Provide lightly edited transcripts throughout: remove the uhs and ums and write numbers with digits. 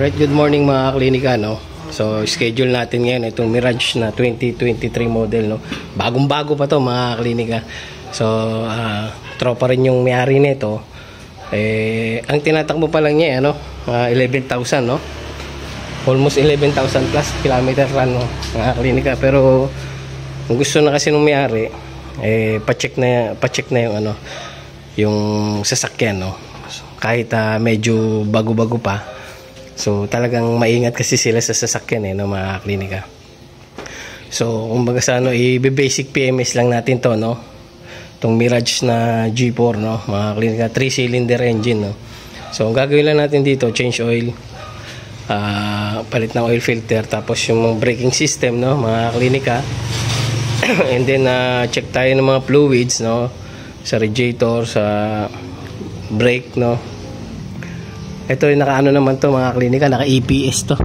Alright, good morning mga klinika, no? So, schedule natin ngayon itong Mirage na 2023 model, no? Bagong-bago pa to mga klinika. So, tropa rin yung may-ari nito. Ang tinatakbo pa lang niya, ano? 11,000, no? Almost 11,000 plus kilometer run, no? Mga klinika. Pero, kung gusto na kasi nung may-ari, pa-check na yung, ano, yung sasakyan, no? Kahit medyo bago-bago pa. So talagang maingat kasi sila sa sasakyan no, mga klinika. So kumbaga sa ano, i-basic PMS lang natin to, no. Tong Mirage na G4, no, mga klinika, 3-cylinder engine, no. So ang gagawin lang natin dito, change oil, palit ng oil filter, tapos yung braking system, no, mga klinika. And then check tayo ng mga fluids, no, sa radiator, sa brake, no. Ito yung naka-ano naman to mga klinika, naka EPS to,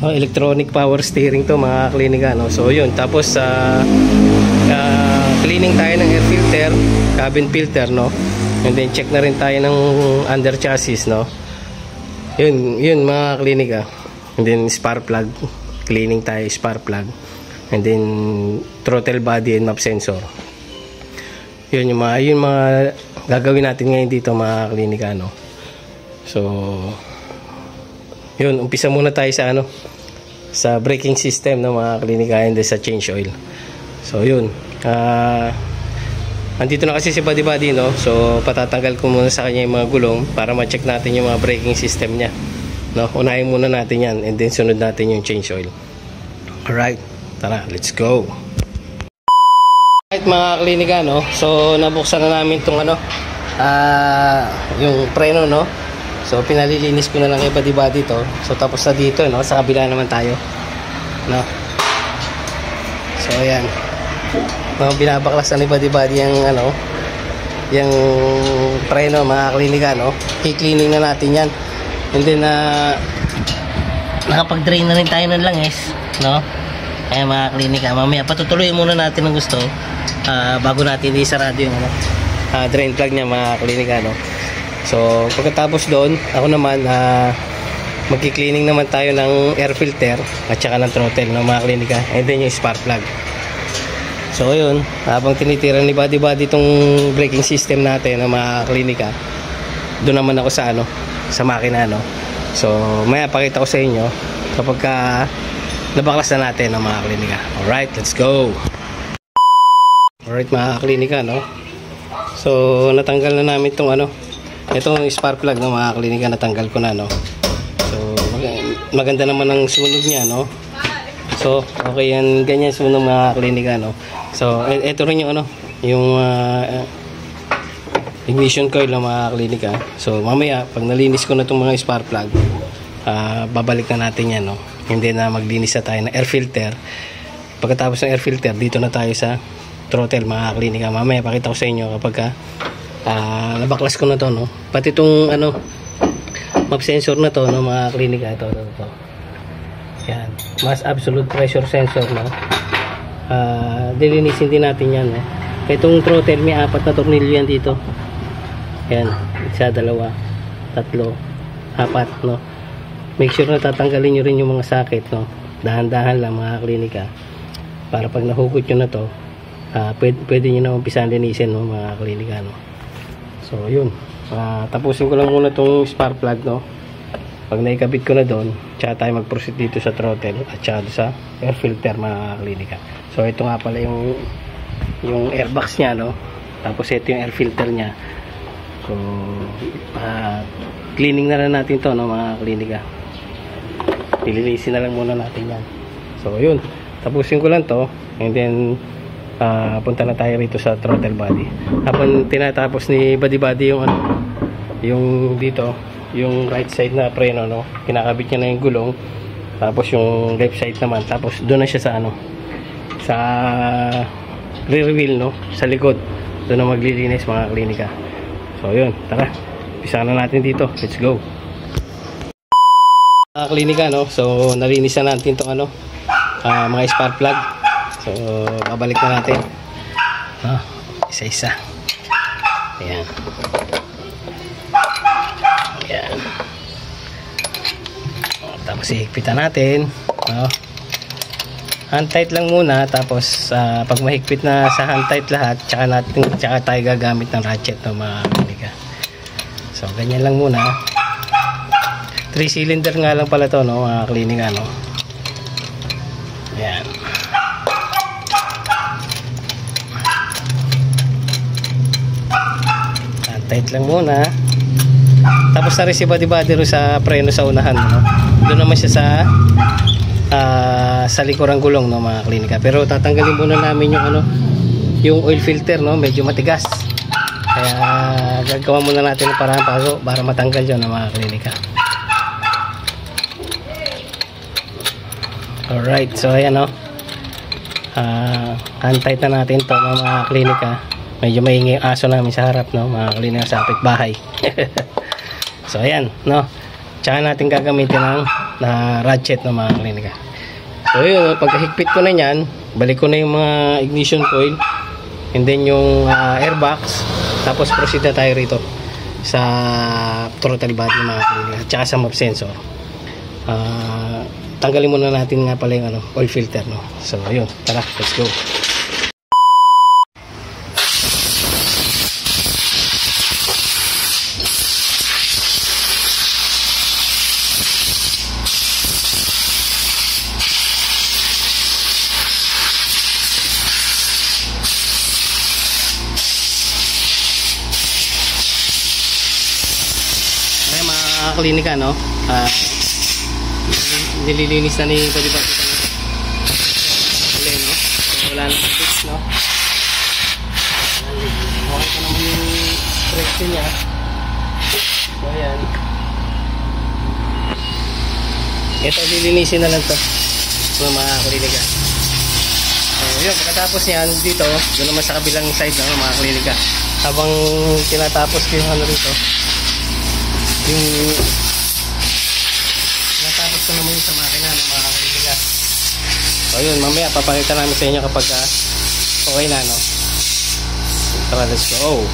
electronic power steering to mga klinika, no. So yun, tapos cleaning tayo ng air filter, cabin filter, no. And then check na rin tayo ng under chassis, no. Yun mga klinika. And then spark plug, cleaning tayo spark plug. And then throttle body and map sensor. Yun yung mga gagawin natin ngayon dito mga klinika, no. So yun, umpisa muna tayo sa ano, sa braking system ng mga klinika and sa change oil. So yun, andito na kasi si body, no. So patatanggal ko muna sa kanya yung mga gulong para ma-check natin yung mga braking system niya, no. Unahin muna natin yan and then sunod natin yung change oil. Alright, tara, let's go. Alright mga klinika, no. So nabuksan na namin tong ano, yung preno, no. So pinalilinis ko na lang kay body to. So tapos na dito, no, sa kabila naman tayo, no. So ayan, binabaklasan ni body yung ano, yung preno mga klinika, no. I-cleaning na natin yan. And then nakapag-drain na rin tayo ng langis, no. Kaya mga klinika, mamaya patutuloy muna natin ng gusto bago natin isarado yung ano, drain plug niya mga klinika, no. So pagkatapos doon, ako naman magki-cleaning naman tayo ng air filter at saka ng throttle, no, mga klinika, and then yung spark plug. So yun, habang tinitira ni body tong braking system natin, no, mga klinika, doon naman ako sa ano, sa makina, no. So maya pakita ko sa inyo kapag nabaklas na natin, no, mga klinika. Alright, let's go. Alright mga klinika, no. So natanggal na namin tong ano, itong spark plug, no, mga klinika, natanggal ko na, no. So maganda naman ang sunog niya, no. So okay yan, ganyan sunog mga klinika, no. So ito rin yung ano, yung ignition coil ng mga klinika. So mamaya pag nalinis ko na itong mga spark plug, babalik na natin yan, no. Hindi na maglinis na tayo ng air filter. Pagkatapos ng air filter, dito na tayo sa throttle mga klinika. Mamaya pakita ko sa inyo kapag nabaklas ko na to, no. Pati itong ano, map sensor na to, no, mga klinika, ito. Yan, mass absolute pressure sensor, no. Dilinisin din natin yan, no. Itong throttle, may 4 na tornilyo yan dito. Yan, 1, 2, 3, 4, no. Make sure na tatanggalin nyo rin yung mga socket, no. Dahan-dahan lang mga klinika, para pag nahugot nyo na to, pwede nyo na umpisan linisin, no, mga klinika, no. So yun, tapusin ko lang muna itong spark plug, no. Pag naikabit ko na doon, tsaka tayo mag-proceed dito sa throttle at tsaka sa air filter mga klinika. So ito nga pala yung airbox nya, no. Tapos ito yung air filter nya. So cleaning na lang natin to, no, mga klinika. Dilinisin na lang muna natin yan. So yun, tapusin ko lang to and then punta na tayo rito sa throttle body. Habang tinatapos ni body yung ano, yung dito, yung right side na preno, no, kinakabit niya na yung gulong, tapos yung left side naman, tapos doon na siya sa ano, sa rear wheel, no, sa likod, doon na maglilinis mga klinika. So yun, tara, umpisa na natin dito, let's go mga klinika, no. So nalinis na natin itong ano, mga spark plug. So babalik na natin, isa-isa. Ayan. Ayan. Tapos ihigpitan natin, no? Hand tight lang muna, tapos pag mahigpit na sa hand tight lahat, tsaka tayo gagamit ng ratchet, no, mga klinika. So ganyan lang muna. 3 cylinder nga lang pala to, no, mga klinika, no. Ayan. Hand tight lang muna. Tapos na rin si body sa preno sa unahan, no. Doon naman siya sa likurang gulong, no, mga klinika. Pero tatanggalin muna namin yung yung oil filter, no, medyo matigas. Kaya gagawa muna natin ng paraan para matanggal yun, no, mga klinika. Alright, so ayan, no. Hand tight na natin to, no, mga klinika. Medyo maingay yung aso namin sa harap, no, mga klinika, sa kapitbahay. So ayan, no. Tsaka natin gagamitin ng ratchet, no, mga klinika. So yun, pagkahigpit ko na yan, balik ko na yung mga ignition coil and then yung airbox, tapos proceed na tayo rito sa throttle body, mga klinika, tsaka sa map sensor. Tanggalin muna natin nga pala yung oil filter, no. So yun, tara, let's go. Klinika, no, nililinis na ni Badi-Badi ulit, no. So, wala na fix, no. Okay pa naman yung presyo niya. So ayan, ito lilinisin na lang to, mga klinika. So yun, pagkatapos niyan dito, doon naman sa kabilang side, no, mga klinika. Habang tinatapos ko yung rito, yung natapos ko naman yung sa makina ng mga kaibigan. So yun, mamaya papakita namin sa inyo kapag okay na, no. Tara, let's go.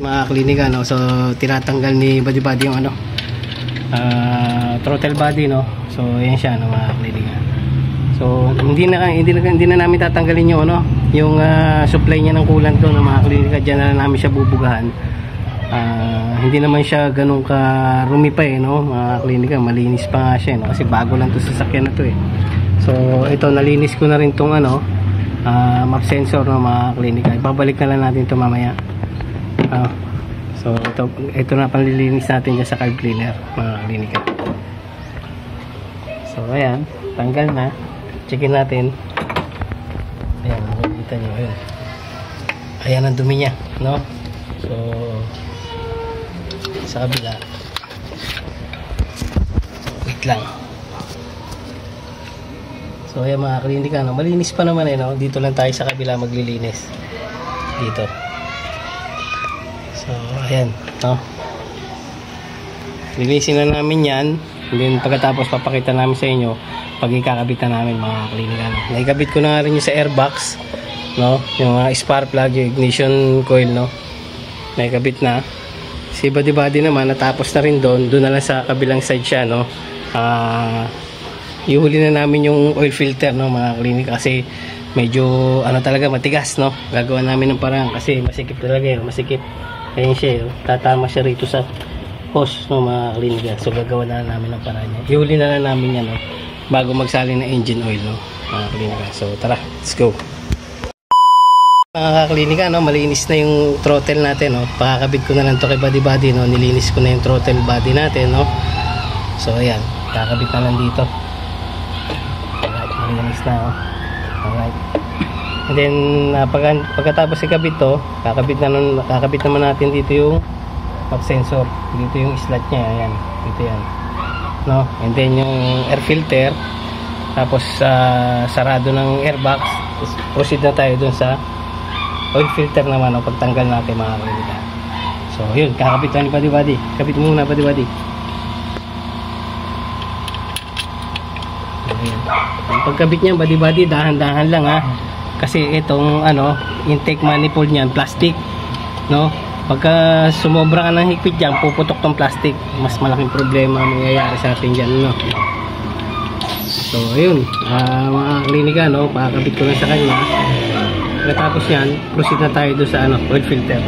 Mga klinika, no, so tinatanggal ni Badi-Badi yung throttle body, no. So yan siya, no, mga klinika. So hindi na namin tatanggalin yung yung supply niya ng coolant doon, no, mga klinika. Diyan na namin siya bubugahan. Hindi naman siya ganun ka rumi pa, no, mga klinika. Malinis pa nga siya, no, kasi bago lang to sa sasakyan na to, eh. So ito, nalinis ko na rin tong map sensor, no, mga klinika. Ibabalik na lang natin to mamaya. So ito na panlilinis natin dyan sa carb cleaner, mga klinika. So ayan, tanggal na. Checkin natin. Ayan, makikita nyo, ayan. Ayan ang dumi nya, no. So sa kabila, wait lang. So ayan, mga klinika, no, malinis pa naman, no. Dito lang tayo sa kabila maglilinis dito. So ayan, no. Linisin na namin yan. And then pagkatapos papakita namin sa inyo pag ikakabit na namin, mga klinika, no. Naikabit ko na rin yung sa airbox, no, yung spark plug, yung ignition coil, no. Naikabit na. Si Badi-Badi naman natapos na rin doon na lang sa kabilang side siya, no. Ihuli na namin yung oil filter, no, mga klinika, kasi medyo talaga matigas, no. Gagawa namin ng parang kasi masikip talaga, masikip. Ayan siya, tatama siya rito sa hose, no, mga klinika. So gagawa na namin ng paraan niya. Ihuli na namin yan, no, bago magsali ng engine oil, no, mga klinika. So tara, let's go. Mga klinika, no, malinis na yung throttle natin, no. Pakakabit ko na lang to kay Badi-Badi, no. Nilinis ko na yung throttle body natin, no. So ayan, kakabit na lang dito. Alright, malinis na, no. Alright. And then pagkatapos ikabit to, kakabit naman natin dito yung map sensor. Dito yung slot niya, ayan. Dito yan, no. And then yung air filter, tapos sarado ng airbox, proceed na tayo dun sa oil filter naman o pagtanggal natin mga kaliniga. So yun, kakabit na ni Buddy. Kapit muna Buddy. Ang pagkabit niya Buddy, dahan-dahan lang ha, kasi itong intake manifold niyan plastic, no? Pagka sumobra ka ng higpit dyan, puputok tong plastic, mas malaking problema mangyayari sa atin dyan, no? So ayun, mga klinika, no, pakakabit ko lang sa kanya. Pagkatapos yan, proceed na tayo doon sa oil filter.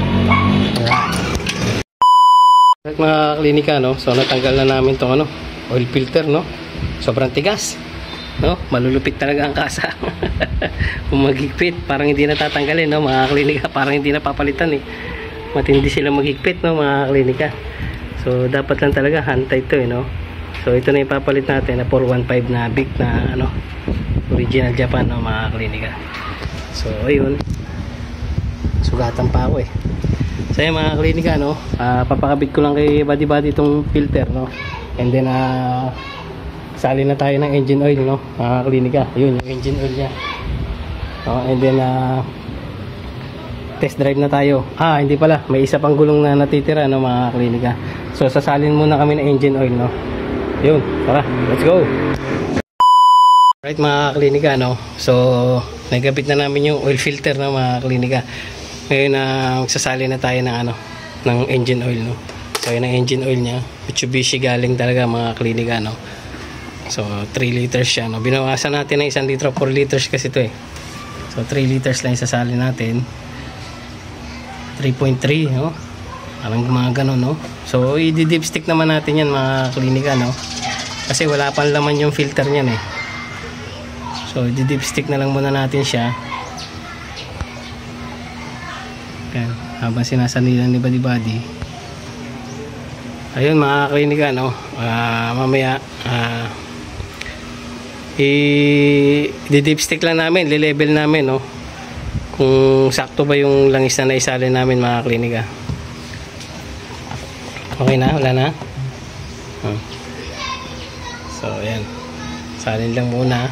Alright mga klinika, no, so natanggal na namin tong oil filter, no. Sobrang tigas, no, malulupit talaga ang kasa. Kung maghigpit, parang hindi na tatanggalin, no, mga klinika, parang hindi na papalitan eh. Matindi sila maghigpit, no, mga klinika. So dapat lang talaga hantay ito eh, no. So ito na ipapalit natin na 415 na big na original Japan, no, mga klinika. So ayun, sugatan pa ako eh. So ayun mga klinika, no, papakabit ko lang kay Buddy itong filter, no. And then sali na tayo ng engine oil, no, mga klinika. Ayun yung engine oil niya, no. And then test drive na tayo. Hindi pala, may isa pang gulong na natitira, no, mga klinika. So sasalin muna kami ng engine oil, no. Yun, tara, let's go. Right mga klinika, no. So nagkabit na namin yung oil filter, no, mga klinika. Ngayon magsasali na tayo ng ng engine oil, no. So yun ang engine oil niya, Mitsubishi galing talaga mga klinika, no. So 3 liters siya, no. Binawasan natin ng 1 litro, 4 liters kasi ito eh. So 3 liters lang isasali natin. 3.3, no. Parang mga ganun, no. So i-dipstick naman natin yan mga klinika, no. Kasi wala pang laman yung filter niyan eh. So i-dipstick na lang muna natin siya. Yan, habang sinasanilan ni Buddy. Ayun mga klinika, no. Mamaya i-dipstick lang namin, lilevel namin, no, kung sakto ba yung langis na naisalin namin mga klinika. Okay na, wala na. So ayan, salin lang muna.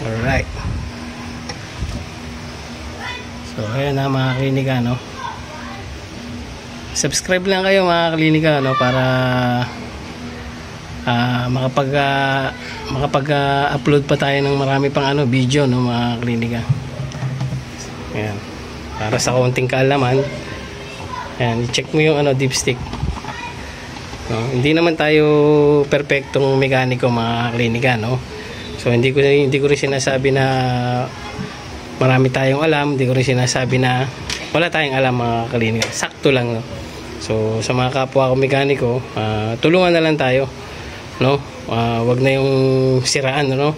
Alright. So ayan na mga klinika, no. Subscribe lang kayo mga klinika, no, para makapag-upload pa tayo ng marami pang video, no, mga klinika. Ayan, para sa konting kaalaman. Ayan, i-check mo yung dipstick, no. Hindi naman tayo perfectong mekaniko mga klinika, no. So hindi ko rin sinasabi na marami tayong alam, hindi ko rin sinasabi na wala tayong alam mga klinika. Sakto lang, no. So sa mga kapwa ko mekaniko, tulungan na lang tayo, no. Wag na yung siraan, no.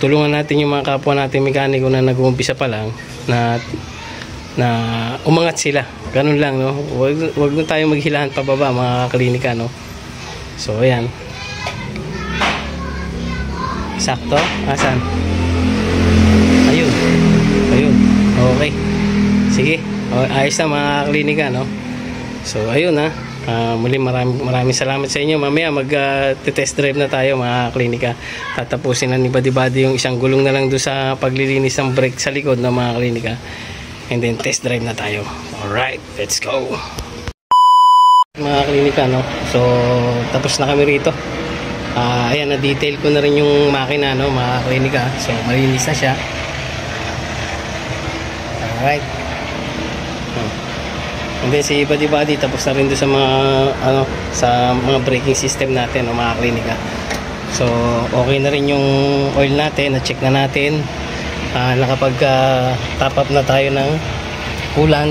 Tulungan natin yung mga kapwa natin mekaniko na nag-uumpisa pa lang na umangat sila. Ganun lang, no. Wag na tayo maghilahan pababa mga klinika, no. So ayan. Sakto? Asan? Ayun. Okay. Sige. Ayos na mga klinika, no. So ayun na. Muli maraming salamat sa inyo. Mamaya mag-test drive na tayo mga klinika. Tatapusin na ni Buddy yung isang gulong na lang doon sa paglilinis ng brake sa likod ng mga klinika. And then test drive na tayo. Alright, let's go. Mga klinika, no. So tapos na kami rito. Ayan, na-detail ko na rin yung makina, no, mga klinika. So malinis na siya. Alright. And then si Buddy tapos na rin doon sa mga sa mga braking system natin, no, mga klinika. So okay na rin yung oil natin, na-check na natin. Nakapag-top up na tayo ng coolant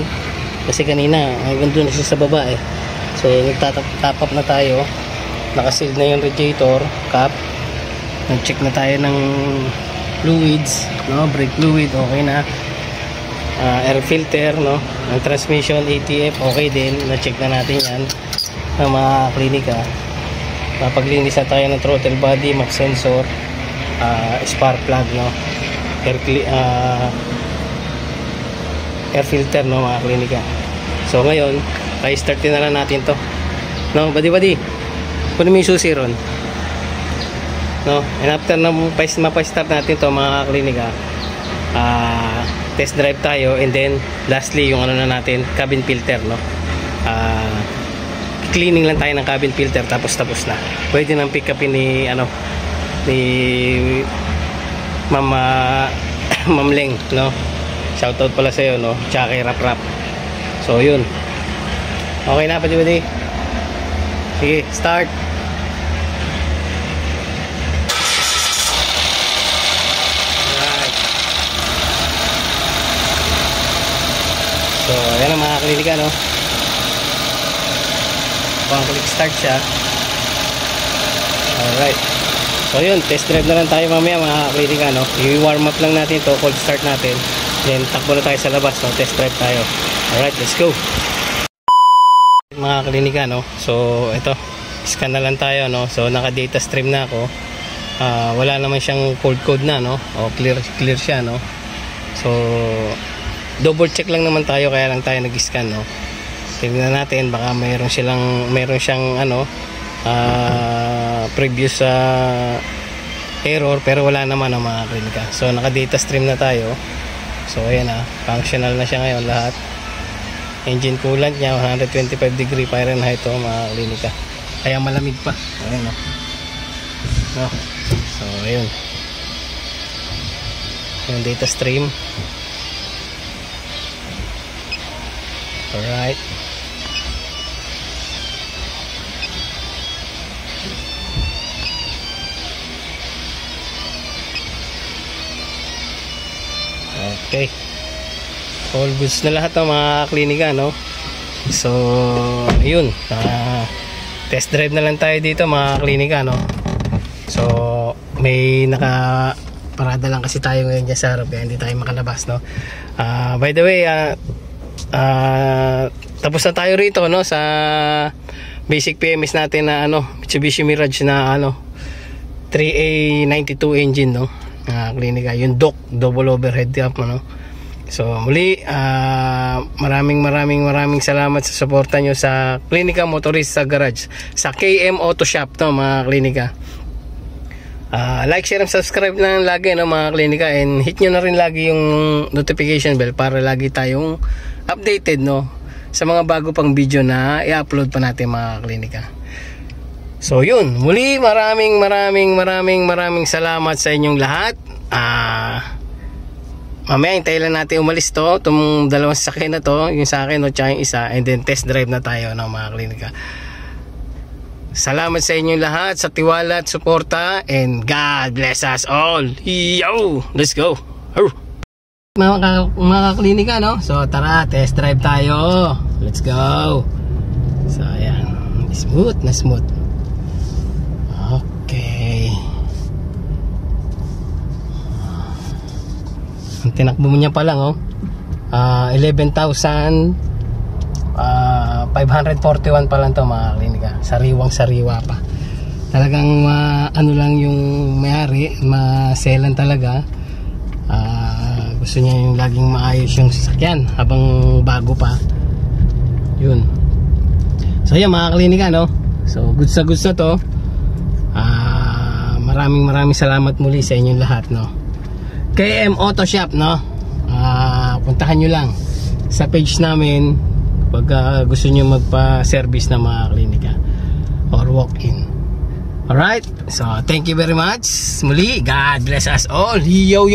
kasi kanina hanggang doon siya sa baba eh. So nagta-top up na tayo. Nakaseal na yung radiator cap. Nag-check na tayo ng fluids, no, brake fluid okay na. Air filter, no, ang transmission ATF okay din, na-check na natin yan ng mga klinika. Paglinis na tayo ng throttle body, map sensor, spark plug, no, air filter, no, mga klinika. So ngayon, i-start na lang natin to, no, Buddy. kunin mo yung susi ron, no? And after na mapa-start natin to mga klinika, test drive tayo, and then lastly yung ano na natin, cabin filter, no? Cleaning lang tayo ng cabin filter, tapos na. Pwede nang pick upin ni ano, ni Ma'am Leng, no? Shoutout pala sa iyo, no? Tsaka kay Rap. So yun, okay na pa, Judy? Sige, start. Alright. So yan ang mga klinika, no? Pang click start siya. Alright. So yun, test drive na lang tayo mamaya mga klinika, no? I-warm up lang natin to, cold start natin. Then takbo na tayo sa labas, no? Test drive tayo. Alright, let's go. Mga klinika, no? So ito, scan na lang tayo, no? So naka data stream na ako. Wala naman siyang cold code na, no? O clear siya, no? So double check lang naman tayo, kaya lang tayo nag-scan, no? Tingnan natin, baka meron siyang ano, previous error, pero wala naman ang mga klinika. So naka data stream na tayo. So ayan na, functional na siya ngayon lahat. Engine coolant niya 125 degree Fahrenheit to mga klinika, kaya malamig pa. Ayan, no? No? So ayun, yung data stream. Alright. Okay, all goods na lahat ng mga klinika, no? So yun, test drive na lang tayo dito mga klinika, no? So may nakaparada lang kasi tayo ngayon dyan sa harap, kaya hindi tayo makalabas, no? By the way, tapos na tayo rito, no, sa basic PMS natin na ano, Mitsubishi Mirage na ano 3A92 engine, no? Klinika, yung double overhead cap, no? So muli, maraming salamat sa suporta nyo sa Klinika Motorista Garage, sa KM Auto Shop, no, mga klinika. Like, share, and subscribe lang lagi, no, mga klinika, and hit nyo na rin lagi yung notification bell para lagi tayong updated, no, sa mga bago pang video na i-upload pa natin mga klinika. So yun, muli maraming salamat sa inyong lahat. Mamaya hintayin lang natin umalis to, itong dalawang sasakyan na to, yung sa akin, no, tsaka yung isa, and then test drive na tayo, no, mga klinika. Salamat sa inyong lahat sa tiwala at suporta, and God bless us all. Yo, let's go. Mga klinika, no? So tara, test drive tayo. Let's go. So ayan, smooth na smooth. Okay. Ang tinakbo niya pa lang, oh, 11,541 pa lang to mga klinika. Sariwang-sariwa pa. Talagang ano lang yung may-ari, maselan talaga. Gusto niya yung laging maayos yung sasakyan habang bago pa. Yun. So yan mga klinika, no? So goods na to. Maraming salamat muli sa inyong lahat, no? KM Auto Shop, no? Puntahan nyo lang sa page namin pag gusto nyo magpa-service na mga klinika or walk-in. Alright, so thank you very much. Muli, God bless us all. Yo.